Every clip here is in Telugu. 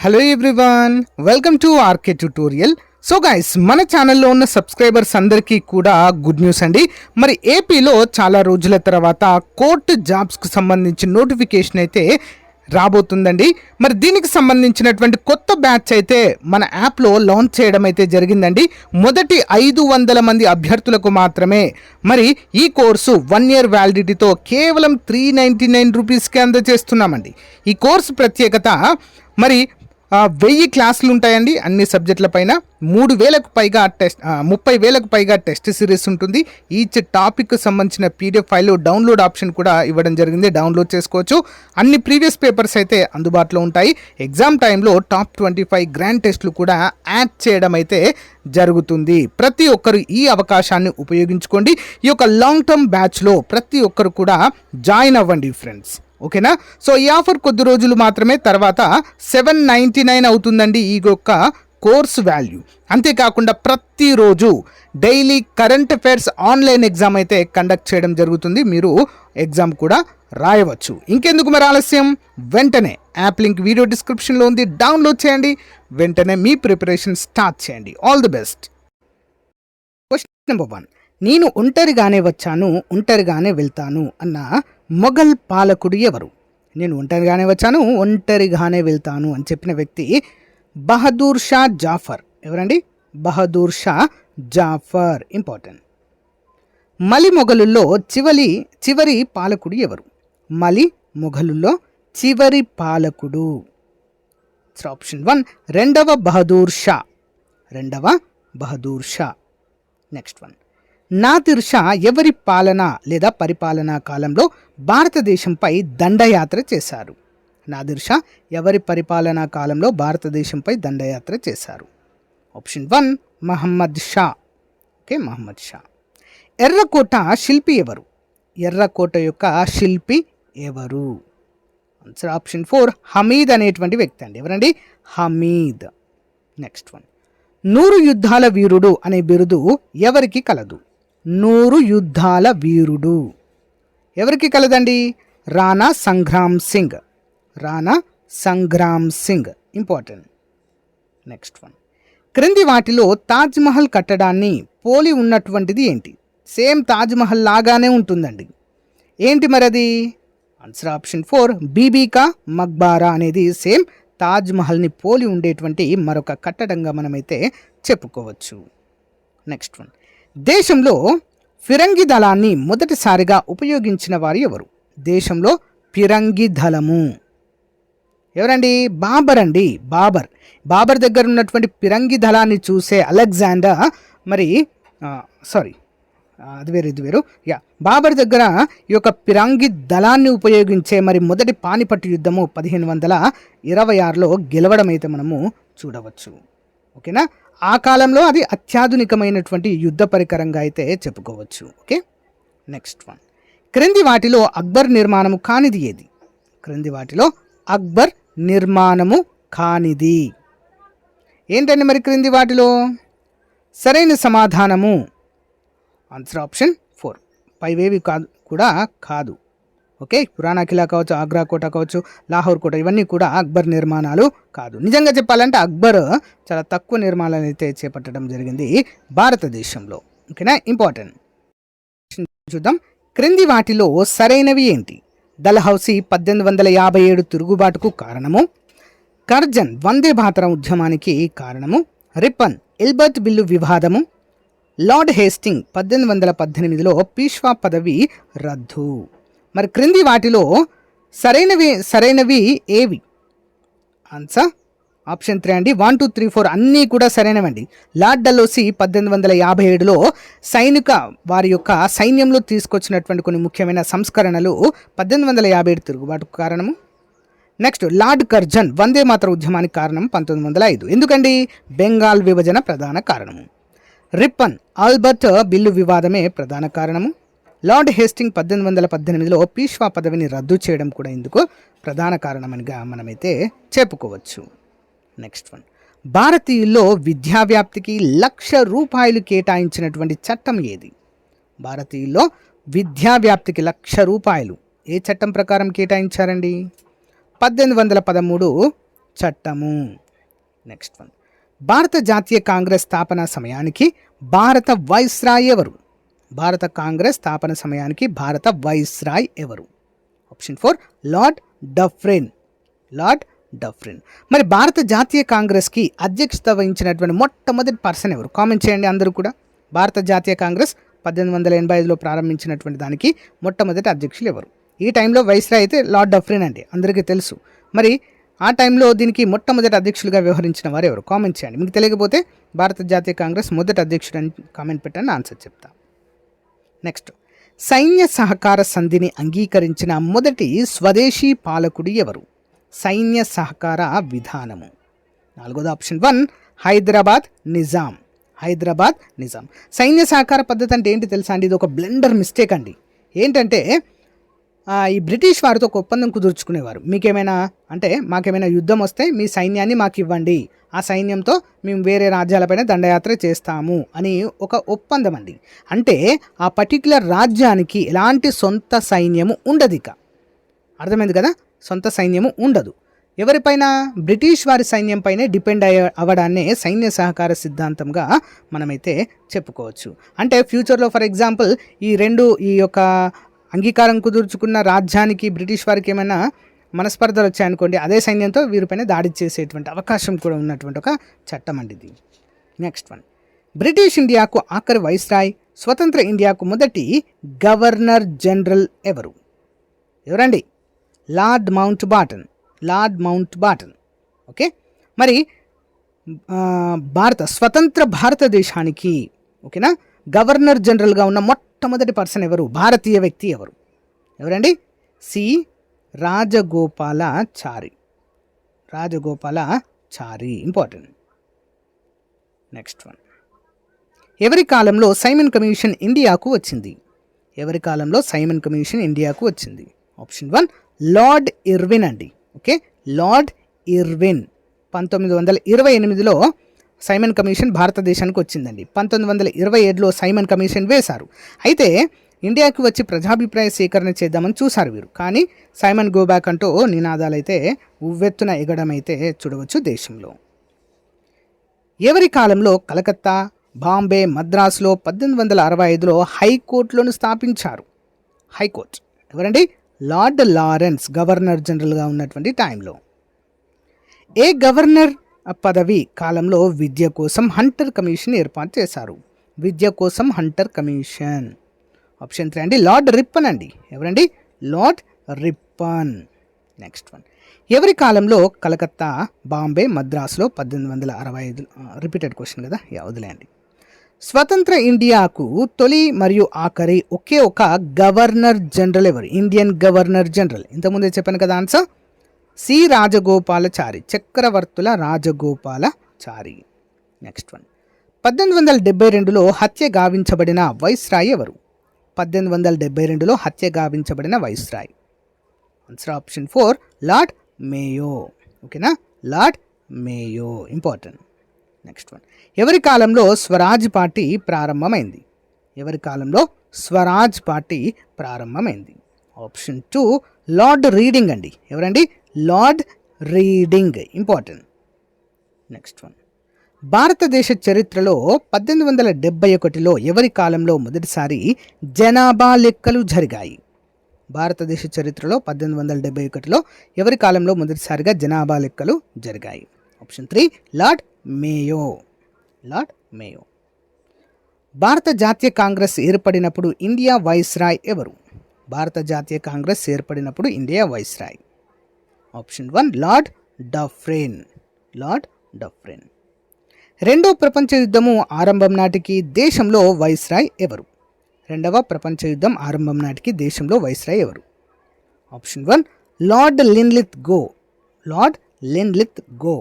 Hello everyone, welcome to RK tutorial. So guys, మన ఛానల్లో ఉన్న సబ్స్క్రైబర్స్ అందరికీ కూడా గుడ్ న్యూస్ అండి. మరి ఏపీలో చాలా రోజుల తర్వాత కోర్టు జాబ్స్కి సంబంధించిన నోటిఫికేషన్ అయితే రాబోతుందండి. మరి దీనికి సంబంధించినటువంటి కొత్త బ్యాచ్ అయితే మన యాప్లో లాంచ్ చేయడం అయితే జరిగిందండి. మొదటి 500 మంది అభ్యర్థులకు మాత్రమే మరి ఈ కోర్సు 1 year వ్యాలిడిటీతో కేవలం 399 రూపీస్కి అందజేస్తున్నామండి. ఈ కోర్సు ప్రత్యేకత మరి 1000 క్లాసులు ఉంటాయండి అన్ని సబ్జెక్టుల పైన. 3000కు పైగా 30,000కు పైగా టెస్ట్ సిరీస్ ఉంటుంది. ఈచ్ టాపిక్ సంబంధించిన పీడిఎఫ్ ఫైల్ డౌన్లోడ్ ఆప్షన్ కూడా ఇవ్వడం జరిగింది, డౌన్లోడ్ చేసుకోవచ్చు. అన్ని ప్రీవియస్ పేపర్స్ అయితే అందుబాటులో ఉంటాయి. ఎగ్జామ్ టైంలో టాప్ 25 గ్రాండ్ టెస్టులు కూడా యాడ్ చేయడం అయితే జరుగుతుంది. ప్రతి ఒక్కరు ఈ అవకాశాన్ని ఉపయోగించుకోండి. ఈ యొక్క లాంగ్ టర్మ్ బ్యాచ్లో ప్రతి ఒక్కరు కూడా జాయిన్ అవ్వండి ఫ్రెండ్స్, ఓకేనా. సో ఈ ఆఫర్ కొద్ది రోజులు మాత్రమే, తర్వాత 799 అవుతుందండి ఈ యొక్క కోర్సు వాల్యూ. అంతేకాకుండా ప్రతిరోజు daily current affairs online exam అయితే కండక్ట్ చేయడం జరుగుతుంది. మీరు ఎగ్జామ్ కూడా రాయవచ్చు. ఇంకెందుకు మరి ఆలస్యం, వెంటనే యాప్ లింక్ వీడియో డిస్క్రిప్షన్లో ఉంది, డౌన్లోడ్ చేయండి. వెంటనే మీ ప్రిపరేషన్ స్టార్ట్ చేయండి. All the best. Question number 1, నేను ఒంటరిగానే వచ్చాను, ఒంటరిగానే వెళ్తాను అన్న మొఘల్ పాలకుడు ఎవరు? నేను ఒంటరిగానే వచ్చాను, ఒంటరిగానే వెళ్తాను అని చెప్పిన వ్యక్తి బహదూర్ షా జాఫర్. ఎవరండి? బహదూర్ షా జాఫర్. ఇంపార్టెంట్. మలి మొఘలుల్లో చివరి పాలకుడు ఎవరు? మలి మొఘలుల్లో చివరి పాలకుడు. ఆప్షన్ 1 రెండవ బహదూర్ షా. రెండవ బహదూర్ షా. నెక్స్ట్ వన్, నాదిర్ షా ఎవరి పాలన లేదా పరిపాలనా కాలంలో భారతదేశంపై దండయాత్ర చేశారు? నాదిర్ షా ఎవరి పరిపాలనా కాలంలో భారతదేశంపై దండయాత్ర చేశారు? ఆప్షన్ 1 మహమ్మద్ షా. ఓకే, మహమ్మద్ షా. ఎర్రకోట శిల్పి ఎవరు? ఎర్రకోట యొక్క శిల్పి ఎవరు? ఆన్సర్ ఆప్షన్ 4 హమీద్ అనేటువంటి వ్యక్తి అండి. ఎవరండి? హమీద్. నెక్స్ట్ వన్, 100 యుద్ధాల వీరుడు అనే బిరుదు ఎవరికి కలదు? 100 యుద్ధాల వీరుడు ఎవరికి కలదండి? Rana Sangram Singh. Rana Sangram Singh. Important. Next one, క్రింది వాటిలో తాజ్మహల్ కట్టడాన్ని పోలి ఉన్నటువంటిది ఏంటి? సేమ్ తాజ్మహల్ లాగానే ఉంటుందండి. ఏంటి మరి అది? ఆన్సర్ ఆప్షన్ 4 బీబీకా మక్బారా అనేది సేమ్ తాజ్మహల్ని పోలి ఉండేటువంటి మరొక కట్టడంగా మనమైతే చెప్పుకోవచ్చు. నెక్స్ట్ వన్, దేశంలో ఫిరంగి దళాన్ని మొదటిసారిగా ఉపయోగించిన వారు ఎవరు? దేశంలో ఫిరంగి దళము ఎవరండి? బాబర్ అండి. బాబర్ దగ్గర ఉన్నటువంటి ఫిరంగి దళాన్ని చూసే అలెగ్జాండర్ మరి అది వేరు బాబర్ దగ్గర ఈ యొక్క ఫిరంగి దళాన్ని ఉపయోగించే మరి మొదటి పానిపట్టు యుద్ధము 1526లో గెలవడం అయితే మనము చూడవచ్చు. ఓకేనా. ఆ కాలంలో అది అత్యాధునికమైనటువంటి యుద్ధ పరికరంగా అయితే చెప్పుకోవచ్చు. ఓకే. నెక్స్ట్ వన్, క్రింది వాటిలో అక్బర్ నిర్మాణము కానిది ఏది? క్రింది వాటిలో అక్బర్ నిర్మాణము కానిది ఏంటండి మరి క్రింది వాటిలో? సరైన సమాధానము ఆన్సర్ ఆప్షన్ 4 పైవేవి కూడా కాదు. ఓకే, పురాణా కిలా కావచ్చు, ఆగ్రా కోట కావచ్చు, లాహోర్ కోట, ఇవన్నీ కూడా అక్బర్ నిర్మాణాలు కాదు. నిజంగా చెప్పాలంటే అక్బర్ చాలా తక్కువ నిర్మాణాలు అయితే చేపట్టడం జరిగింది భారతదేశంలో. ఓకేనా. ఇంపార్టెంట్. చూద్దాం, క్రింది వాటిలో సరైనవి ఏంటి? డల్హౌసీ 1857 తిరుగుబాటుకు కారణము, కర్జన్ వందే మాతరం ఉద్యమానికి కారణము, రిప్పన్ ఎల్బర్ట్ బిల్లు వివాదము, లార్డ్ హేస్టింగ్ 1818లో పీష్వా పదవి రద్దు. మరి క్రింది వాటిలో సరైనవి ఏవి? ఆన్సర్ ఆప్షన్ 3 అండి. 1, 2, 3, 4 అన్నీ కూడా సరైనవండి. లార్డ్ డల్హౌసీ 1857లో వారి యొక్క సైన్యంలో తీసుకొచ్చినటువంటి కొన్ని ముఖ్యమైన సంస్కరణలు 1857 తిరుగుబాటుకు కారణము. నెక్స్ట్, లార్డ్ కర్జన్ వందే మాతర ఉద్యమానికి కారణం 1905. ఎందుకండి? బెంగాల్ విభజన ప్రధాన కారణము. రిప్పన్ ఆల్బర్ట్ బిల్లు వివాదమే ప్రధాన కారణము. లార్డ్ హేస్టింగ్ 1818లో పీష్వా పదవిని రద్దు చేయడం కూడా ఇందుకు ప్రధాన కారణమనిగా మనమైతే చెప్పుకోవచ్చు. నెక్స్ట్ వన్, భారతీయుల్లో విద్యావ్యాప్తికి ₹1,00,000 కేటాయించినటువంటి చట్టం ఏది? భారతీయుల్లో విద్యావ్యాప్తికి ₹1,00,000 ఏ చట్టం ప్రకారం కేటాయించారండి? 1813 చట్టము. నెక్స్ట్ వన్, భారత జాతీయ కాంగ్రెస్ స్థాపన సమయానికి భారత వైస్రాయ్ ఎవరు? భారత కాంగ్రెస్ స్థాపన సమయానికి భారత వైస్రాయ్ ఎవరు? Option 4 lord Dufferin. Lord Dufferin. మరి భారత జాతీయ కాంగ్రెస్కి అధ్యక్షత వహించినటువంటి మొట్టమొదటి పర్సన్ ఎవరు? కామెంట్ చేయండి అందరూ కూడా. భారత జాతీయ కాంగ్రెస్ 1885లో ప్రారంభించినటువంటి దానికి మొట్టమొదటి అధ్యక్షులు ఎవరు? ఈ టైంలో వైస్రాయ్ అయితే లార్డ్ డఫ్రిన్ అండి, అందరికీ తెలుసు. మరి ఆ టైంలో దీనికి మొట్టమొదటి అధ్యక్షులుగా వ్యవహరించిన వారు ఎవరు? కామెంట్ చేయండి. మీకు తెలియకపోతే భారత జాతీయ కాంగ్రెస్ మొదటి అధ్యక్షుడు అని కామెంట్ పెట్టండి, ఆన్సర్ చెప్తా. నెక్స్ట్, సైన్య సహకార సంధిని అంగీకరించిన మొదటి స్వదేశీ పాలకుడు ఎవరు? సైన్య సహకార విధానము. 4వ ఆప్షన్ 1 హైదరాబాద్ నిజాం. హైదరాబాద్ నిజాం. సైన్య సహకార పద్ధతి అంటే ఏంటి తెలుసా అండి? ఇది ఒక బ్లెండర్ మిస్టేక్ అండి. ఏంటంటే ఈ బ్రిటిష్ వారితో ఒక ఒప్పందం కుదుర్చుకునేవారు. మాకేమైనా యుద్ధం వస్తే మీ సైన్యాన్ని మాకు ఇవ్వండి, ఆ సైన్యంతో మేము వేరే రాజ్యాలపైన దండయాత్ర చేస్తాము అని ఒక ఒప్పందం అండి. అంటే ఆ పర్టిక్యులర్ రాజ్యానికి ఎలాంటి సొంత సైన్యము ఉండదు. ఇక అర్థమైంది కదా, సొంత సైన్యము ఉండదు. ఎవరిపైన? బ్రిటిష్ వారి సైన్యంపైనే డిపెండ్ అవ్వడాన్నే సైన్య సహకార సిద్ధాంతంగా మనమైతే చెప్పుకోవచ్చు. అంటే ఫ్యూచర్లో ఫర్ ఎగ్జాంపుల్ ఈ యొక్క అంగీకారం కుదుర్చుకున్న రాజ్యానికి బ్రిటిష్ వారికి ఏమైనా మనస్పర్ధలు వచ్చాయనుకోండి, అదే సైన్యంతో వీరిపైన దాడి చేసేటువంటి అవకాశం కూడా ఉన్నటువంటి ఒక చట్టం అండి ఇది. నెక్స్ట్ వన్, బ్రిటిష్ ఇండియాకు ఆఖరి వైస్రాయ్, స్వతంత్ర ఇండియాకు మొదటి గవర్నర్ జనరల్ ఎవరు? ఎవరండి? Lord Mountbatten. Lord Mountbatten. Okay, మరి స్వతంత్ర భారతదేశానికి ఓకేనా గవర్నర్ జనరల్గా ఉన్న మొట్టమొదటి పర్సన్ ఎవరు? భారతీయ వ్యక్తి ఎవరు? ఎవరండి? C Rajagopalachari. Rajagopalachari important. Next one, ఎవరి కాలంలో సైమన్ కమిషన్ ఇండియాకు వచ్చింది? ఎవరి కాలంలో సైమన్ కమిషన్ ఇండియాకు వచ్చింది? ఆప్షన్ 1 లార్డ్ ఇర్విన్ అండి. ఓకే, లార్డ్ ఇర్విన్ 1928లో సైమన్ కమిషన్ భారతదేశానికి వచ్చిందండి. 1927లో సైమన్ కమిషన్ వేశారు. అయితే ఇండియాకి వచ్చి ప్రజాభిప్రాయ సేకరణ చేద్దామని చూశారు వీరు. కానీ సైమన్ గోబ్యాక్ అంటూ నినాదాలు అయితే ఉవ్వెత్తున ఎగడం అయితే చూడవచ్చు దేశంలో. ఎవరి కాలంలో కలకత్తా, బాంబే, మద్రాసులో 1865లో హైకోర్టులను స్థాపించారు? హైకోర్టు ఎవరండి? లార్డ్ లారెన్స్ గవర్నర్ జనరల్గా ఉన్నటువంటి టైంలో. ఏ గవర్నర్ పదవి కాలంలో విద్య కోసం హంటర్ కమిషన్ ఏర్పాటు చేశారు? విద్య కోసం హంటర్ కమిషన్. ఆప్షన్ 3 అండి లార్డ్ రిప్పన్ అండి. ఎవరండి? Lord Ripon. నెక్స్ట్ వన్, ఎవరి కాలంలో కలకత్తా, బాంబే, మద్రాసులో 1865 రిపీటెడ్ క్వశ్చన్ కదా, వదిలేయండి. స్వతంత్ర ఇండియాకు తొలి మరియు ఆఖరి ఒకే ఒక గవర్నర్ జనరల్ ఎవరు? Indian governor general. ఇంతకుముందే చెప్పాను కదా ఆన్సర్, సి రాజగోపాలాచారి. చక్రవర్తుల రాజగోపాలాచారి. నెక్స్ట్ వన్, 1872లో హత్య గావించబడిన వైస్రాయ్ ఎవరు? 1872లో హత్య గావించబడిన viceroy. Answer option 4 Lord Mayo. ఓకేనా, Lord Mayo important. Next one, ఎవరి కాలంలో స్వరాజ్ పార్టీ ప్రారంభమైంది? ఎవరి కాలంలో స్వరాజ్ పార్టీ ప్రారంభమైంది? ఆప్షన్ 2 లార్డ్ రీడింగ్ అండి. ఎవరండి? Lord Reading important. Next one, భారతదేశ చరిత్రలో 1871లో ఎవరి కాలంలో మొదటిసారి జనాభా లెక్కలు జరిగాయి? భారతదేశ చరిత్రలో 1871లో ఎవరి కాలంలో మొదటిసారిగా జనాభా లెక్కలు జరిగాయి? Option 3 lord Mayo. Lord Mayo. భారత జాతీయ కాంగ్రెస్ ఏర్పడినప్పుడు ఇండియా వైస్రాయ్ ఎవరు? భారత జాతీయ కాంగ్రెస్ ఏర్పడినప్పుడు India viceroy. Option 1 lord Dufferin. Lord Dufferin. రెండవ ప్రపంచ యుద్ధము ఆరంభం నాటికి దేశంలో వైస్రాయ్ ఎవరు? రెండవ ప్రపంచ యుద్ధం ఆరంభం నాటికి దేశంలో వైస్రాయ్ ఎవరు? Option 1 Lord Linlithgow. Lord Linlithgow.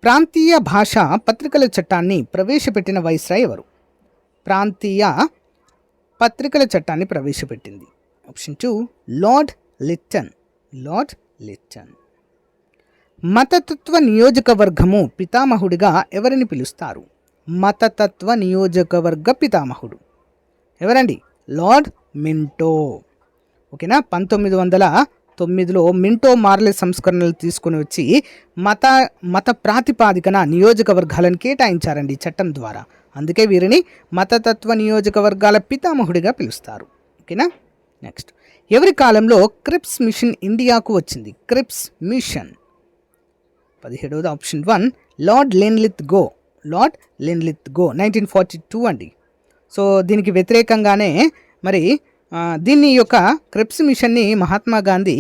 ప్రాంతీయ భాషా పత్రికల చట్టాన్ని ప్రవేశపెట్టిన వైస్రాయ్ ఎవరు? ప్రాంతీయ పత్రికల చట్టాన్ని ప్రవేశపెట్టింది. Option 2 lord Lytton. Lord Lytton. మతతత్వ నియోజకవర్గము పితామహుడిగా ఎవరిని పిలుస్తారు? మతతత్వ నియోజకవర్గ పితామహుడు ఎవరండి? Lord Minto. ఓకేనా, 2009లో మింటో మార్లే సంస్కరణలు తీసుకొని వచ్చి మత మత ప్రాతిపాదికన నియోజకవర్గాలను కేటాయించారండి ఈ చట్టం ద్వారా. అందుకే వీరిని మతతత్వ నియోజకవర్గాల పితామహుడిగా పిలుస్తారు. ఓకేనా. నెక్స్ట్, ఎవరి కాలంలో క్రిప్స్ మిషన్ ఇండియాకు వచ్చింది? క్రిప్స్ మిషన్ 17వ option 1 Lord Linlithgow. Lord Linlithgow 1942 అండి. సో దీనికి వ్యతిరేకంగానే మరి దీన్ని యొక్క క్రిప్స్ మిషన్ని మహాత్మా గాంధీ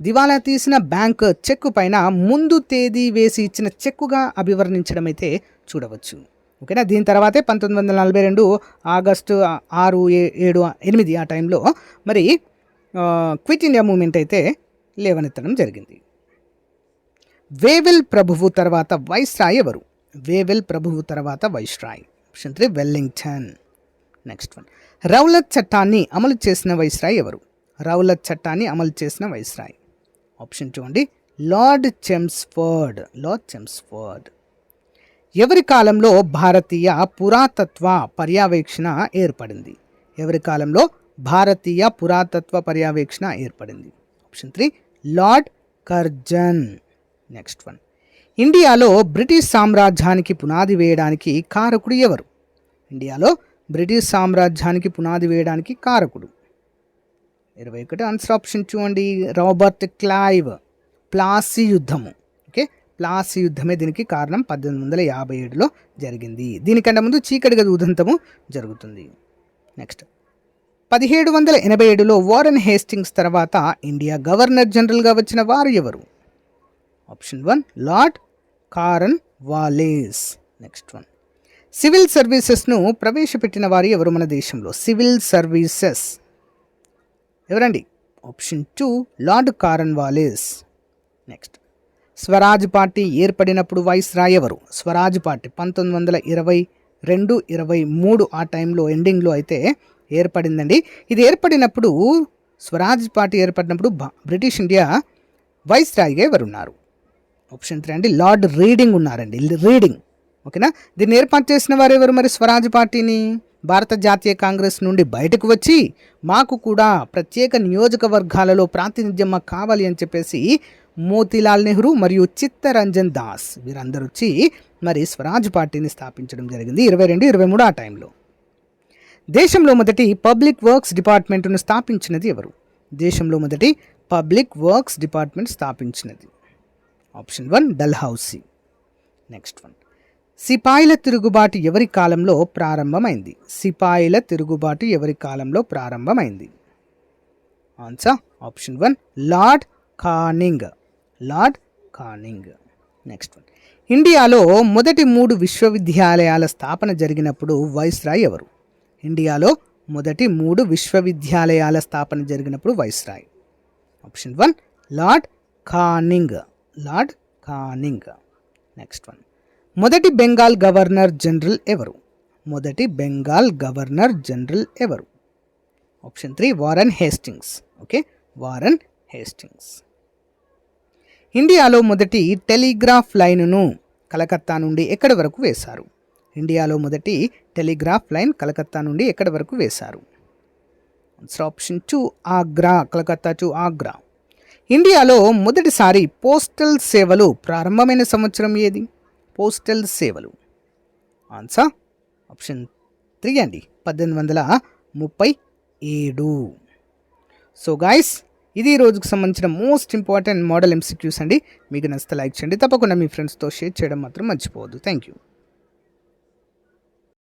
దివాలా తీసిన బ్యాంక్ చెక్కు పైన ముందు తేదీ వేసి ఇచ్చిన చెక్కుగా అభివర్ణించడం అయితే చూడవచ్చు. ఓకేనా. దీని తర్వాతే 1942 ఆగస్టు 6, 7, 8 ఆ టైంలో మరి క్విట్ ఇండియా మూమెంట్ అయితే లేవనెత్తడం జరిగింది. వేవెల్ ప్రభువు తర్వాత వైస్రాయ్ ఎవరు? వేవెల్ ప్రభువు తర్వాత viceroy. Option 3 Wellington. Next one, Rowlatt చట్టాన్ని అమలు చేసిన వైస్రాయ్ ఎవరు? రౌలత్ చట్టాన్ని అమలు చేసిన వైస్రాయ్. ఆప్షన్ 2 అండి లార్డ్ చెమ్స్ఫర్డ్. Lord Chelmsford. ఎవరి కాలంలో భారతీయ పురాతత్వ పర్యవేక్షణ ఏర్పడింది? ఎవరి కాలంలో భారతీయ పురాతత్వ పర్యవేక్షణ ఏర్పడింది? Option 3 lord Curzon. Next one, ఇండియాలో బ్రిటిష్ సామ్రాజ్యానికి పునాది వేయడానికి కారకుడు ఎవరు? ఇండియాలో బ్రిటిష్ సామ్రాజ్యానికి పునాది వేయడానికి కారకుడు 21 ఆన్సర్ ఆప్షన్ 2 అండి రాబర్ట్ క్లైవ్. ప్లాసీ యుద్ధము. ఓకే, ప్లాసీ యుద్ధమే దీనికి కారణం. 1857లో జరిగింది. దీనికంటే ముందు చీకటి గది ఉదంతము జరుగుతుంది. నెక్స్ట్, 1787లో వారెన్ హేస్టింగ్స్ తర్వాత ఇండియా గవర్నర్ జనరల్గా వచ్చిన వారు ఎవరు? Option 1 Lord Cornwallis. Next one, civil సర్వీసెస్ను ప్రవేశపెట్టిన వారు ఎవరు మన దేశంలో? సివిల్ సర్వీసెస్ ఎవరండి? Option 2 Lord Cornwallis. Next, Swaraj party ఏర్పడినప్పుడు వైస్రాయ్ ఎవరు? స్వరాజ్ పార్టీ 1922, 23 ఆ టైంలో ఎండింగ్లో అయితే ఏర్పడిందండి. ఇది ఏర్పడినప్పుడు స్వరాజ్ పార్టీ ఏర్పడినప్పుడు బ్రిటిష్ ఇండియా వైస్రాయ్గా ఎవరు ఉన్నారు? ఆప్షన్ 3 అండి లార్డ్ రీడింగ్ ఉన్నారండి. రీడింగ్. ఓకేనా. దీన్ని ఏర్పాటు చేసిన వారు ఎవరు మరి? స్వరాజ్ పార్టీని భారత జాతీయ కాంగ్రెస్ నుండి బయటకు వచ్చి మాకు కూడా ప్రత్యేక నియోజకవర్గాలలో ప్రాతినిధ్యం కావాలి అని చెప్పేసి మోతీలాల్ నెహ్రూ మరియు చిత్తరంజన్ దాస్ వీరందరూ వచ్చి మరి స్వరాజ్ పార్టీని స్థాపించడం జరిగింది 22, 23 ఆ టైంలో. దేశంలో మొదటి పబ్లిక్ వర్క్స్ డిపార్ట్మెంట్ను స్థాపించినది ఎవరు? దేశంలో మొదటి పబ్లిక్ వర్క్స్ డిపార్ట్మెంట్ స్థాపించినది ఆప్షన్ 1 డల్హౌసీ. నెక్స్ట్ వన్, సిపాయిల తిరుగుబాటు ఎవరి కాలంలో ప్రారంభమైంది? సిపాయిల తిరుగుబాటు ఎవరి కాలంలో ప్రారంభమైంది? Answer option 1 lord Canning. Lord Canning. Next one, ఇండియాలో మొదటి 3 విశ్వవిద్యాలయాల స్థాపన జరిగినప్పుడు వైస్రాయ్ ఎవరు? ఇండియాలో మొదటి 3 విశ్వవిద్యాలయాల స్థాపన జరిగినప్పుడు viceroy. Option 1 lord Canning. Lord Canning. Next one, మొదటి బెంగాల్ గవర్నర్ జనరల్ ఎవరు? మొదటి బెంగాల్ గవర్నర్ జనరల్ ఎవరు? Option 3 Warren Hastings. Okay, Warren Hastings. ఇండియాలో మొదటి టెలిగ్రాఫ్ లైన్ను కలకత్తా నుండి ఎక్కడి వరకు వేశారు? ఇండియాలో మొదటి టెలిగ్రాఫ్ లైన్ కలకత్తా నుండి ఎక్కడి వరకు వేశారు? Answer option 2 Agra. Calcutta to Agra. ఇండియాలో మొదటిసారి పోస్టల్ సేవలు ప్రారంభమైన సంవత్సరం ఏది? పోస్టల్ సేవలు. ఆన్సర్ ఆప్షన్ 3 అండి 1837. సో గాయస్, ఇది రోజుకు సంబంధించిన మోస్ట్ ఇంపార్టెంట్ మోడల్ MCQs అండి. మీకు నచ్చితే లైక్ చేయండి, తప్పకుండా మీ ఫ్రెండ్స్తో షేర్ చేయడం మాత్రం మర్చిపోవద్దు. Thank you.